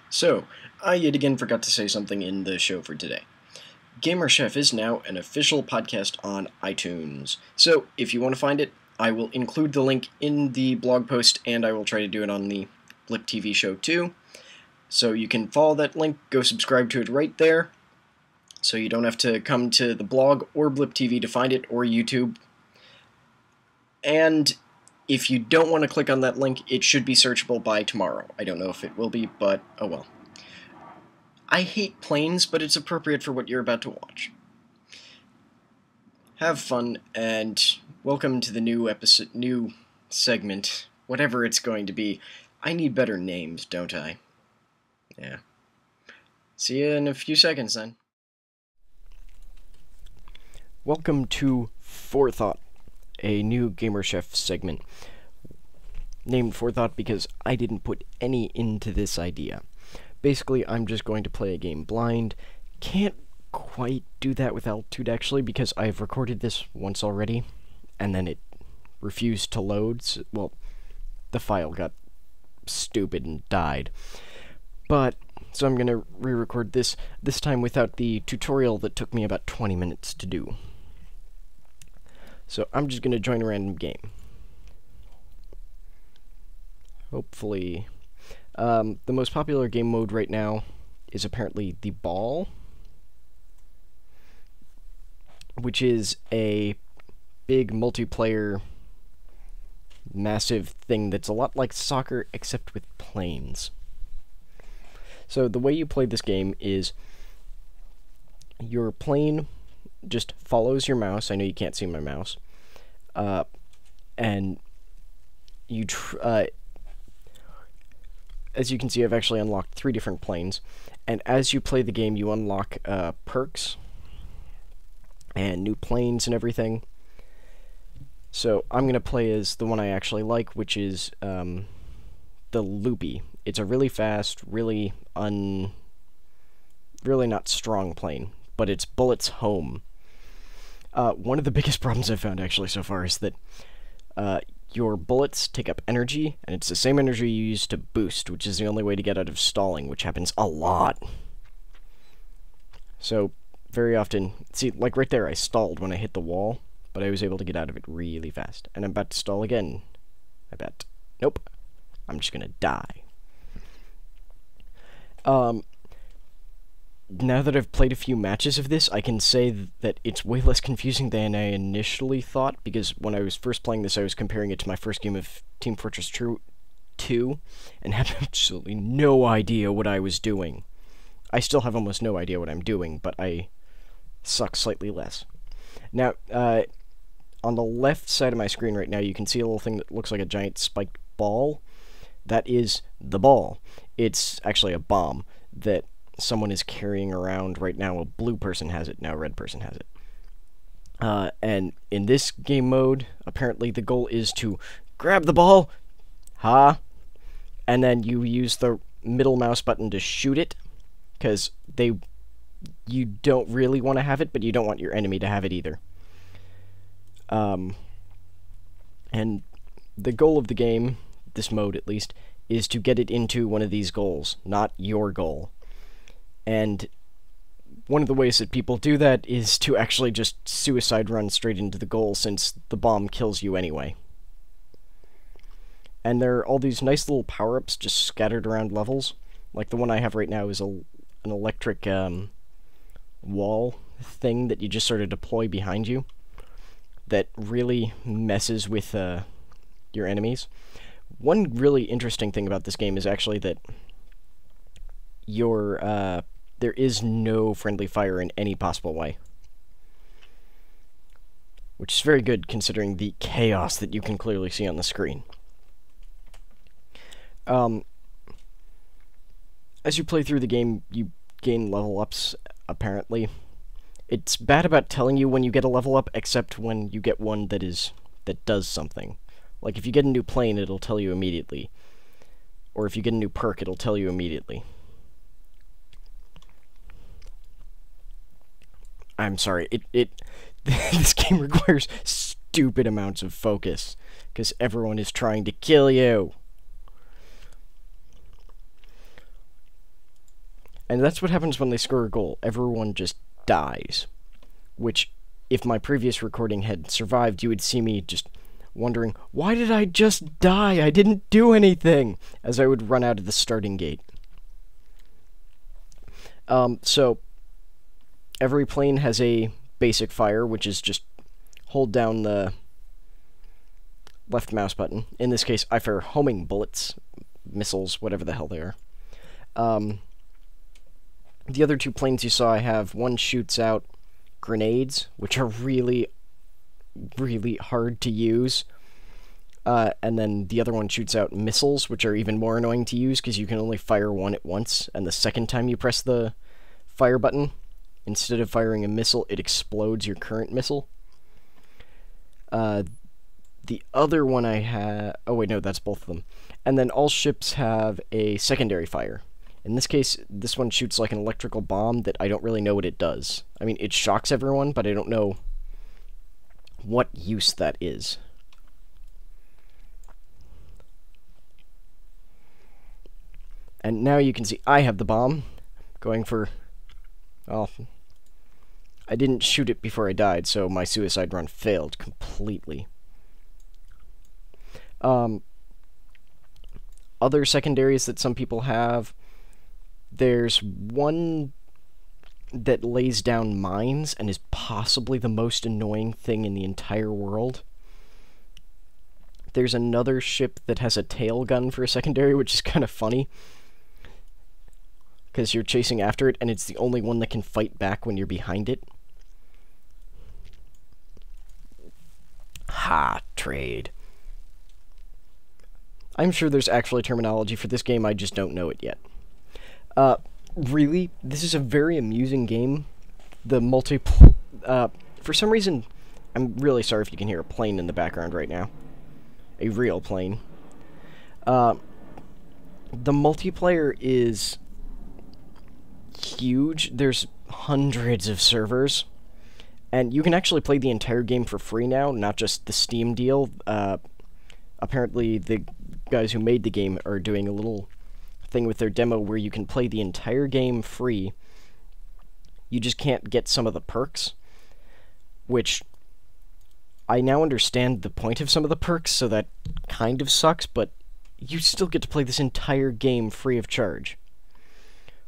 So, I yet again forgot to say something in the show for today. Gamer Chef is now an official podcast on iTunes. So, if you want to find it, I will include the link in the blog post, and I will try to do it on the Blip TV show too. So you can follow that link, go subscribe to it right there, so you don't have to come to the blog or Blip TV to find it, or YouTube. And if you don't want to click on that link, it should be searchable by tomorrow. I don't know if it will be, but oh well. I hate planes, but it's appropriate for what you're about to watch. Have fun, and welcome to the new segment, whatever it's going to be. I need better names, don't I? Yeah. See you in a few seconds, then. Welcome to Forethought, a new Gamer Chef segment. Named Forethought because I didn't put any into this idea. Basically, I'm just going to play a game blind. Can't quite do that with Altitude, actually, because I've recorded this once already, and then it refused to load. So, well, the file got stupid and died. But, so I'm going to re-record this time without the tutorial that took me about 20 minutes to do. So I'm just going to join a random game. Hopefully. The most popular game mode right now is apparently the ball, which is a big multiplayer massive thing that's a lot like soccer except with planes. So the way you play this game is your plane just follows your mouse. I know you can't see my mouse. And you as you can see, I've actually unlocked 3 different planes, and as you play the game, you unlock perks and new planes and everything. So I'm going to play as the one I actually like, which is the Loopy. It's a really fast, really not strong plane, but it's bullets home. One of the biggest problems I've found actually so far is that your bullets take up energy, and it's the same energy you use to boost, which is the only way to get out of stalling, which happens a lot. So, very often, see, like right there, I stalled when I hit the wall, but I was able to get out of it really fast. And I'm about to stall again, I bet. Nope. I'm just gonna die. Now that I've played a few matches of this, I can say that it's way less confusing than I initially thought, because when I was first playing this, I was comparing it to my first game of Team Fortress 2, and had absolutely no idea what I was doing. I still have almost no idea what I'm doing, but I suck slightly less. Now, on the left side of my screen right now, you can see a little thing that looks like a giant spiked ball. That is the ball. It's actually a bomb that someone is carrying around right now. A blue person has it, now a red person has it. And in this game mode, apparently the goal is to grab the ball, and then you use the middle mouse button to shoot it, because you don't really want to have it, but you don't want your enemy to have it either. And the goal of the game, this mode at least, is to get it into one of these goals, not your goal. And one of the ways that people do that is to actually just suicide run straight into the goal, since the bomb kills you anyway. And there are all these nice little power-ups just scattered around levels. Like the one I have right now is an electric wall thing that you just sort of deploy behind you that really messes with your enemies. One really interesting thing about this game is actually that there is no friendly fire in any possible way, which is very good considering the chaos that you can clearly see on the screen. As you play through the game, you gain level ups, apparently. It's bad about telling you when you get a level up, except when you get one that does something. Like if you get a new plane, it'll tell you immediately. Or if you get a new perk, it'll tell you immediately. I'm sorry, this game requires stupid amounts of focus, because everyone is trying to kill you. And that's what happens when they score a goal. Everyone just dies. Which, if my previous recording had survived, you would see me just wondering, why did I just die? I didn't do anything! As I would run out of the starting gate. So, every plane has a basic fire, which is just hold down the left mouse button. In this case, I fire homing bullets, missiles, whatever the hell they are. The other two planes you saw I have, one shoots out grenades, which are really, really hard to use. And then the other one shoots out missiles, which are even more annoying to use because you can only fire one at once, and the second time you press the fire button, instead of firing a missile, it explodes your current missile. The other one I have... Oh wait, no, that's both of them. And then all ships have a secondary fire. In this case, this one shoots like an electrical bomb that I don't really know what it does. I mean, it shocks everyone, but I don't know what use that is. And now you can see I have the bomb, going for... Well, I didn't shoot it before I died, so my suicide run failed completely. Other secondaries that some people have, there's one that lays down mines and is possibly the most annoying thing in the entire world. There's another ship that has a tail gun for a secondary, which is kind of funny, because you're chasing after it, and it's the only one that can fight back when you're behind it. Ha, trade. I'm sure there's actually terminology for this game, I just don't know it yet. Really, this is a very amusing game. The for some reason, I'm really sorry if you can hear a plane in the background right now. A real plane. The multiplayer is huge. There's hundreds of servers. And you can actually play the entire game for free now, not just the Steam deal. Apparently, the guys who made the game are doing a little thing with their demo where you can play the entire game free. You just can't get some of the perks, which I now understand the point of some of the perks, so that kind of sucks, but you still get to play this entire game free of charge,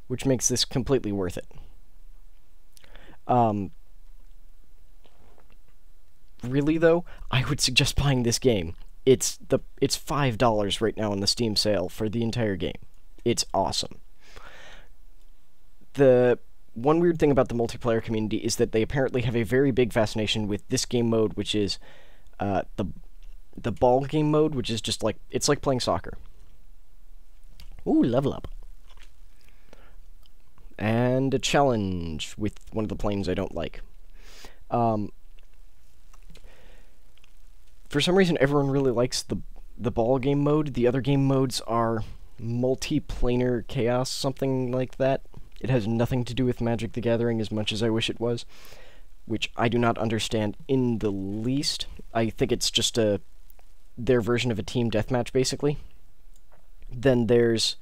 which makes this completely worth it. Really though, I would suggest buying this game. It's $5 right now on the Steam sale for the entire game. It's awesome. The one weird thing about the multiplayer community is that they apparently have a very big fascination with this game mode, which is the ball game mode, which is just like, it's like playing soccer. Ooh, level up. And a challenge with one of the planes I don't like. For some reason, everyone really likes the ball game mode. The other game modes are multiplanar chaos, something like that. It has nothing to do with Magic the Gathering as much as I wish it was, which I do not understand in the least. I think it's just their version of a team deathmatch, basically. Then there's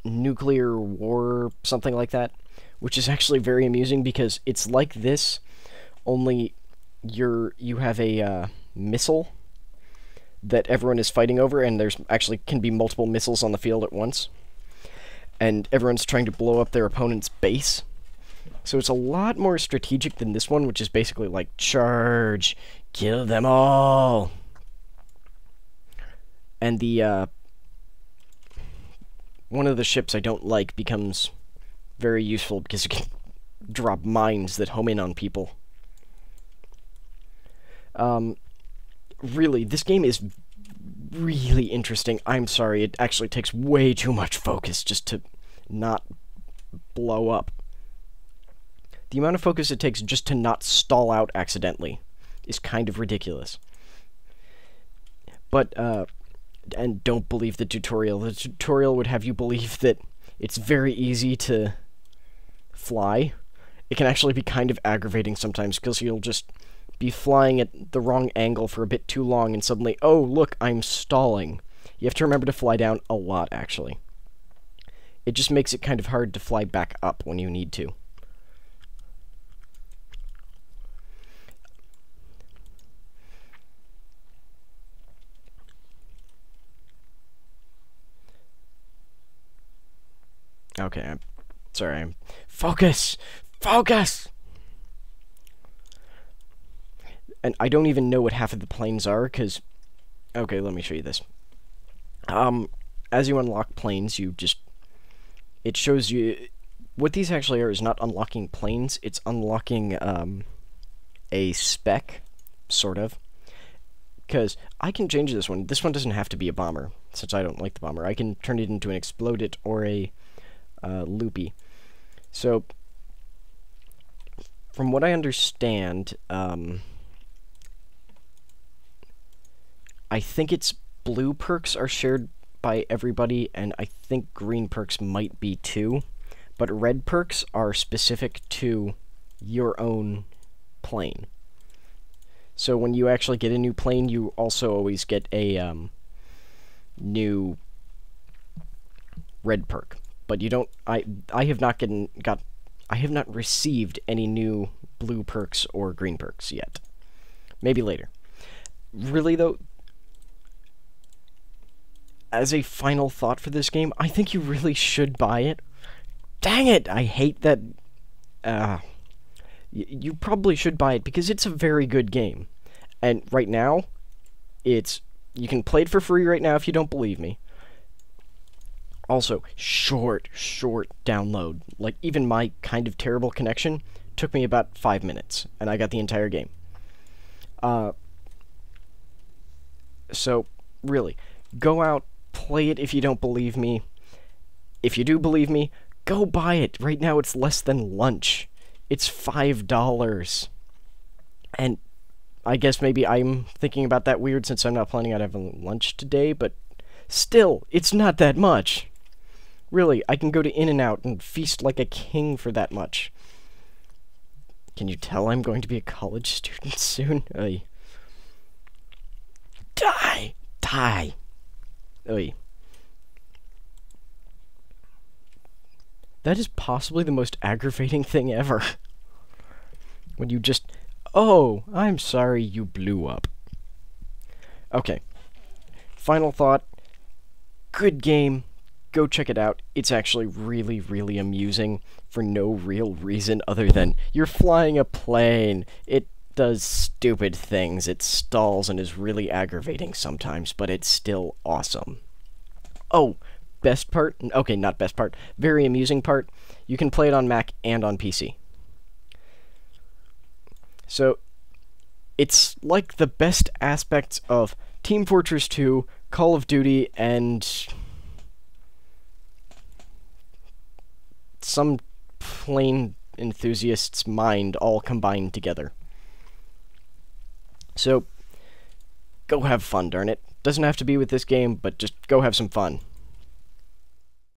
nuclear war, something like that, which is actually very amusing because it's like this, only you have a missile that everyone is fighting over, and there's actually can be multiple missiles on the field at once, and everyone's trying to blow up their opponent's base. So it's a lot more strategic than this one, which is basically like, charge, kill them all. And the one of the ships I don't like becomes very useful because it can drop mines that home in on people. Really, this game is really interesting. I'm sorry, it actually takes way too much focus just to not blow up. The amount of focus it takes just to not stall out accidentally is kind of ridiculous. But, and don't believe the tutorial. The tutorial would have you believe that it's very easy to fly. It can actually be kind of aggravating sometimes, because you'll just be flying at the wrong angle for a bit too long, and suddenly, oh, look, I'm stalling. You have to remember to fly down a lot, actually. It just makes it kind of hard to fly back up when you need to. Okay, I'm sorry. Focus! Focus! And I don't even know what half of the planes are, because... Okay, let me show you this. As you unlock planes, you just... It shows you... What these actually are is not unlocking planes, it's unlocking, a spec, sort of. Because I can change this one. This one doesn't have to be a bomber, since I don't like the bomber. I can turn it into an exploded or a loopy. So, from what I understand, I think it's blue perks are shared by everybody, and I think green perks might be too, but red perks are specific to your own plane. So when you actually get a new plane, you also always get a new red perk. But you don't. I have not I have not received any new blue perks or green perks yet. Maybe later. Really though, as a final thought for this game, I think you really should buy it. Dang it! I hate that. You probably should buy it because it's a very good game. And right now, you can play it for free right now if you don't believe me. Also, short download. Like, even my kind of terrible connection took me about 5 minutes, and I got the entire game. So, really, go out, play it if you don't believe me. If you do believe me, go buy it. Right now, it's less than lunch. It's $5. And I guess maybe I'm thinking about that weird since I'm not planning on having lunch today, but still, it's not that much. Really, I can go to In-N-Out and feast like a king for that much. Can you tell I'm going to be a college student soon? Oy. Die! Die! Oy. That is possibly the most aggravating thing ever. When you just... Oh, I'm sorry you blew up. Okay. Final thought. Good game. Go check it out. It's actually really, really amusing for no real reason other than you're flying a plane. It does stupid things. It stalls and is really aggravating sometimes, but it's still awesome. Oh, best part? Okay, not best part. Very amusing part. You can play it on Mac and on PC. So, it's like the best aspects of Team Fortress 2, Call of Duty, and some plane enthusiast's mind all combined together. So, go have fun, darn it. Doesn't have to be with this game, but just go have some fun.